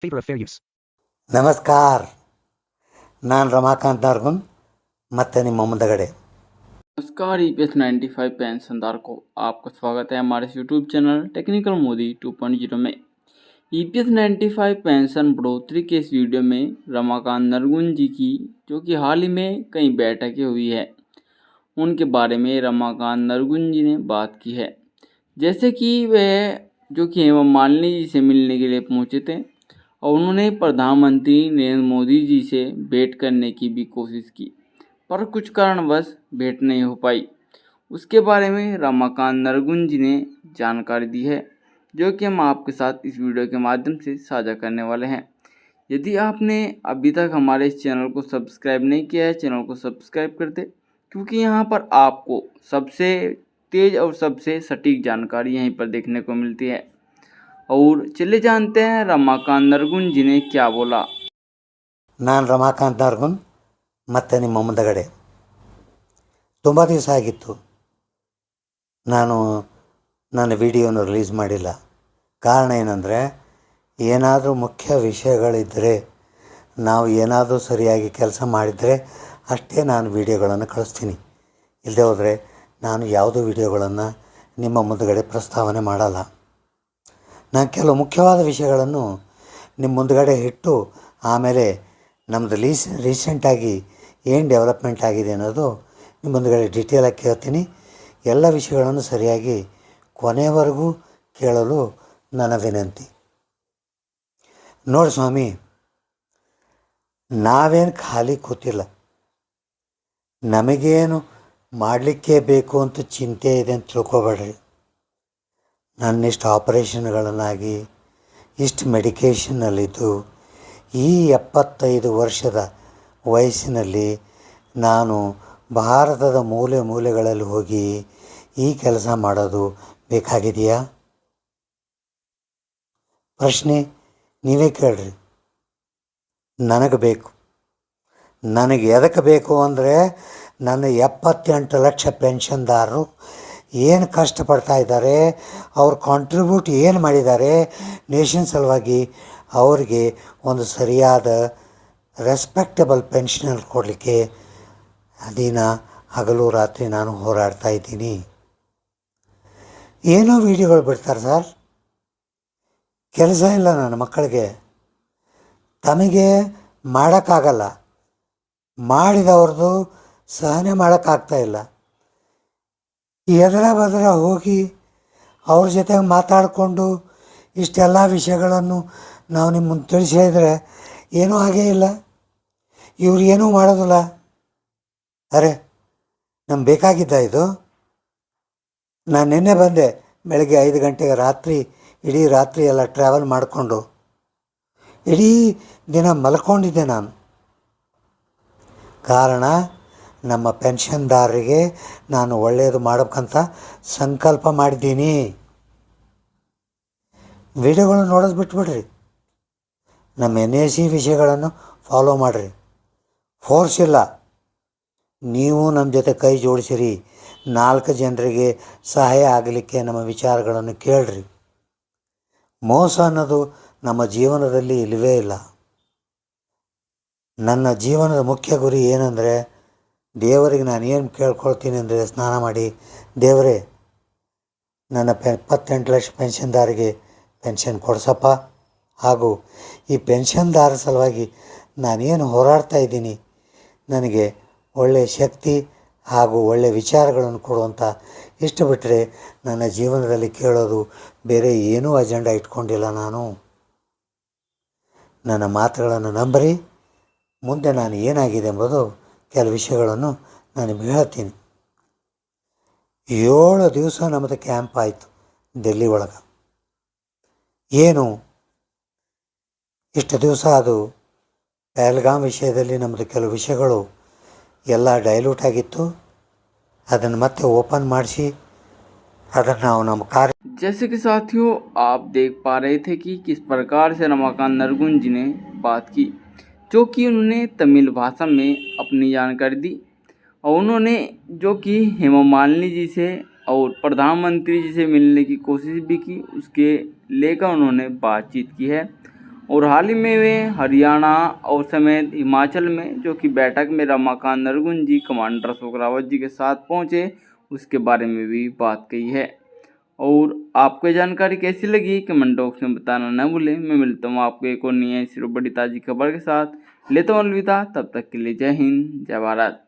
Favor of fair use. ನಮಸ್ಕಾರ, ನಾನು ರಮಾಕಾಂತ್ ನಾರ್ಗುನ್ ಮತ್ತು ನಿಮ್ಮ ಮುಂದಗಡೆ. नमस्कार ईपीएस 95 पेंशनधार को आपका स्वागत है हमारे यूट्यूब चैनल टेक्निकल मोदी 2.0 में। ईपीएस 95 पेंशन बढ़ोतरी के इस वीडियो में रमाकांत नरगुन जी की जो कि हाल ही में कई बैठकें हुई है उनके बारे में रमाकांत नरगुन जी ने बात की है। जैसे कि वह जो कि हेमा मालिनी जी से मिलने के लिए पहुंचे थे और उन्होंने प्रधानमंत्री नरेंद्र मोदी जी से भेंट करने की भी कोशिश की, पर कुछ कारणवश भेंट नहीं हो पाई। उसके बारे में रमाकांत नरगुन जी ने जानकारी दी है, जो कि हम आपके साथ इस वीडियो के माध्यम से साझा करने वाले हैं। यदि आपने अभी तक हमारे इस चैनल को सब्सक्राइब नहीं किया है, चैनल को सब्सक्राइब कर दे, क्योंकि यहाँ पर आपको सबसे तेज़ और सबसे सटीक जानकारी यहीं पर देखने को मिलती है। और चलिए जानते हैं रमाकांत नरगुन जी ने क्या बोला। ನಾನು ರಮಾಕಾಂತ್ ನಾರ್ಗುನ್ ಮತ್ತು ನಿಮ್ಮ ಮುಂದಗಡೆ. ತುಂಬ ದಿವಸ ಆಗಿತ್ತು ನಾನು ನನ್ನ ವಿಡಿಯೋನ ರಿಲೀಸ್ ಮಾಡಿಲ್ಲ. ಕಾರಣ ಏನಂದರೆ, ಏನಾದರೂ ಮುಖ್ಯ ವಿಷಯಗಳಿದ್ದರೆ, ನಾವು ಏನಾದರೂ ಸರಿಯಾಗಿ ಕೆಲಸ ಮಾಡಿದರೆ ಅಷ್ಟೇ ನಾನು ವಿಡಿಯೋಗಳನ್ನು ಕಳಿಸ್ತೀನಿ. ಇಲ್ಲದೆ ಹೋದರೆ ನಾನು ಯಾವುದೂ ವಿಡಿಯೋಗಳನ್ನು ನಿಮ್ಮ ಮುಂದಗಡೆ ಪ್ರಸ್ತಾವನೆ ಮಾಡಲ್ಲ. ನಾನು ಕೆಲವು ಮುಖ್ಯವಾದ ವಿಷಯಗಳನ್ನು ನಿಮ್ಮ ಮುಂದಗಡೆ ಇಟ್ಟು ಆಮೇಲೆ ನಮ್ಮದು ರೀಸೆಂಟಾಗಿ ಏನು ಡೆವಲಪ್ಮೆಂಟ್ ಆಗಿದೆ ಅನ್ನೋದು ನಿಮ್ಮ ಮುಂದಗಡೆ ಡೀಟೇಲಾಗಿ ಕೇಳ್ತೀನಿ. ಎಲ್ಲ ವಿಷಯಗಳನ್ನು ಸರಿಯಾಗಿ ಕೊನೆಯವರೆಗೂ ಕೇಳಲು ನನ್ನ ವಿನಂತಿ. ನೋಡಿ ಸ್ವಾಮಿ, ನಾವೇನು ಖಾಲಿ ಕೂತಿಲ್ಲ. ನಮಗೇನು ಮಾಡಲಿಕ್ಕೆ ಬೇಕು ಅಂತ ಚಿಂತೆ ಇದೆ ಅಂತ ತಿಳ್ಕೊಬೇಡ್ರಿ. ನನ್ನಿಷ್ಟು ಆಪರೇಷನ್ಗಳನ್ನಾಗಿ ಇಷ್ಟು ಮೆಡಿಕೇಷನ್ನಲ್ಲಿದ್ದು ಈ 75 ವರ್ಷದ ವಯಸ್ಸಿನಲ್ಲಿ ನಾನು ಭಾರತದ ಮೂಲೆ ಮೂಲೆಗಳಲ್ಲಿ ಹೋಗಿ ಈ ಕೆಲಸ ಮಾಡೋದು ಬೇಕಾಗಿದೆಯಾ? ಪ್ರಶ್ನೆ ನೀವೇ ಕೇಳ್ರಿ. ನನಗೆ ಬೇಕು. ನನಗೆ ಎದಕ್ಕೆ ಬೇಕು ಅಂದರೆ, ನನ್ನ 78 ಲಕ್ಷ ಪೆನ್ಷನ್ದಾರರು ಏನು ಕಷ್ಟಪಡ್ತಾ ಇದ್ದಾರೆ, ಅವ್ರು ಕಾಂಟ್ರಿಬ್ಯೂಟ್ ಏನು ಮಾಡಿದ್ದಾರೆ ನೇಷನ್ ಸಲುವಾಗಿ, ಅವರಿಗೆ ಒಂದು ಸರಿಯಾದ ರೆಸ್ಪೆಕ್ಟಬಲ್ ಪೆನ್ಷನ್ ಕೊಡಲಿಕ್ಕೆ ದಿನ ಹಗಲು ರಾತ್ರಿ ನಾನು ಹೋರಾಡ್ತಾ ಇದ್ದೀನಿ. ಏನೋ ವಿಡಿಯೋಗಳು ಬಿಡ್ತಾರೆ ಸರ್, ಕೆಲಸ ಇಲ್ಲ ನನ್ನ ಮಕ್ಕಳಿಗೆ, ತಮಗೆ ಮಾಡೋಕ್ಕಾಗಲ್ಲ, ಮಾಡಿದವ್ರದ್ದು ಸಹನೆ ಮಾಡೋಕ್ಕಾಗ್ತಾಯಿಲ್ಲ. ಎದರ ಬದರ ಹೋಗಿ ಅವ್ರ ಜೊತೆಗೆ ಮಾತಾಡಿಕೊಂಡು ಇಷ್ಟೆಲ್ಲ ವಿಷಯಗಳನ್ನು ನಾವು ನಿಮ್ಮ ಮುಂದೆ ತಿಳಿಸಿ ಹೇಳಿದರೆ ಏನೂ ಹಾಗೇ ಇಲ್ಲ, ಇವ್ರು ಏನೂ ಮಾಡೋದಿಲ್ಲ. ಅರೆ, ನಮ್ಗೆ ಬೇಕಾಗಿದ್ದ ಇದು? ನಾನು ನಿನ್ನೆ ಬಂದೆ ಬೆಳಗ್ಗೆ 5 ಗಂಟೆಗೆ, ಇಡೀ ರಾತ್ರಿ ಎಲ್ಲ ಟ್ರಾವೆಲ್ ಮಾಡಿಕೊಂಡು ಇಡೀ ದಿನ ಮಲ್ಕೊಂಡಿದ್ದೆ ನಾನು. ಕಾರಣ, ನಮ್ಮ ಪೆನ್ಷನ್ದಾರರಿಗೆ ನಾನು ಒಳ್ಳೆಯದು ಮಾಡೋಕ್ಕಂತ ಸಂಕಲ್ಪ ಮಾಡಿದ್ದೀನಿ. ವಿಡಿಯೋಗಳನ್ನು ನೋಡೋದು ಬಿಟ್ಬಿಡ್ರಿ. ನಮ್ಮ NAC ವಿಷಯಗಳನ್ನು ಫಾಲೋ ಮಾಡಿರಿ. ಫೋರ್ಸ್ ಇಲ್ಲ, ನೀವು ನಮ್ಮ ಜೊತೆ ಕೈ ಜೋಡಿಸಿರಿ. 4 ಜನರಿಗೆ ಸಹಾಯ ಆಗಲಿಕ್ಕೆ ನಮ್ಮ ವಿಚಾರಗಳನ್ನು ಕೇಳ್ರಿ. ಮೋಸ ಅನ್ನೋದು ನಮ್ಮ ಜೀವನದಲ್ಲಿ ಇಲ್ಲವೇ ಇಲ್ಲ. ನನ್ನ ಜೀವನದ ಮುಖ್ಯ ಗುರಿ ಏನಂದರೆ, ದೇವರಿಗೆ ನಾನು ಏನು ಕೇಳ್ಕೊಳ್ತೀನಿ ಅಂದರೆ, ಸ್ನಾನ ಮಾಡಿ, ದೇವರೇ ನನ್ನ 78 ಲಕ್ಷ ಪೆನ್ಷನ್ದಾರಿಗೆ ಪೆನ್ಷನ್ ಕೊಡಿಸಪ್ಪ, ಹಾಗೂ ಈ ಪೆನ್ಷನ್ದಾರ ಸಲುವಾಗಿ ನಾನೇನು ಹೋರಾಡ್ತಾ ಇದ್ದೀನಿ ನನಗೆ ಒಳ್ಳೆಯ ಶಕ್ತಿ ಹಾಗೂ ಒಳ್ಳೆಯ ವಿಚಾರಗಳನ್ನು ಕೊಡುವಂಥ. ಇಷ್ಟು ಬಿಟ್ಟರೆ ನನ್ನ ಜೀವನದಲ್ಲಿ ಕೇಳೋದು ಬೇರೆ ಏನೂ ಅಜೆಂಡಾ ಇಟ್ಕೊಂಡಿಲ್ಲ ನಾನು. ನನ್ನ ಮಾತುಗಳನ್ನು ನಂಬರಿ. ಮುಂದೆ ನಾನು ಏನಾಗಿದೆ ಎಂಬುದು ಕೆಲವು ವಿಷಯಗಳನ್ನು ನಾನು ನಿಮಗೆ ಹೇಳ್ತೀನಿ. 7 ದಿವಸ ನಮ್ಮದು ಕ್ಯಾಂಪ್ ಆಯಿತು ಡೆಲ್ಲಿ ಒಳಗೆ. ಏನು ಇಷ್ಟು ದಿವಸ ಅದು ಪಹಲ್ಗಾಮ್ ವಿಷಯದಲ್ಲಿ ನಮ್ಮದು ಕೆಲವು ವಿಷಯಗಳು ಎಲ್ಲ ಡೈಲ್ಯೂಟ್ ಆಗಿತ್ತು. ಅದನ್ನು ಮತ್ತೆ ಓಪನ್ ಮಾಡಿಸಿ ಅದನ್ನು ನಾವು ನಮ್ಮ ಕಾರ್ಯ. जैसे कि साथियों आप देख पा रहे थे कि किस प्रकार से रमाकांत नरगुन जी ने बात की, जो कि उन्होंने तमिल भाषा में अपनी जानकारी दी और उन्होंने जो कि हेमा मालिनी जी से और प्रधानमंत्री जी से मिलने की कोशिश भी की, उसके लेकर उन्होंने बातचीत की है और हाल ही में वे हरियाणा और समेत हिमाचल में जो कि बैठक में रमाकांत नरगुन जी कमांडर अशोक रावत जी के साथ पहुंचे, उसके बारे में भी बात कही है। और आपको ये जानकारी कैसी लगी कमेंट बॉक्स में बताना न भूलें। मैं मिलता हूँ आपको एक और नई ऐसी बड़ी ताज़ी खबर के साथ। लेता हूँ अलविदा, तब तक के लिए जय हिंद, जय भारत।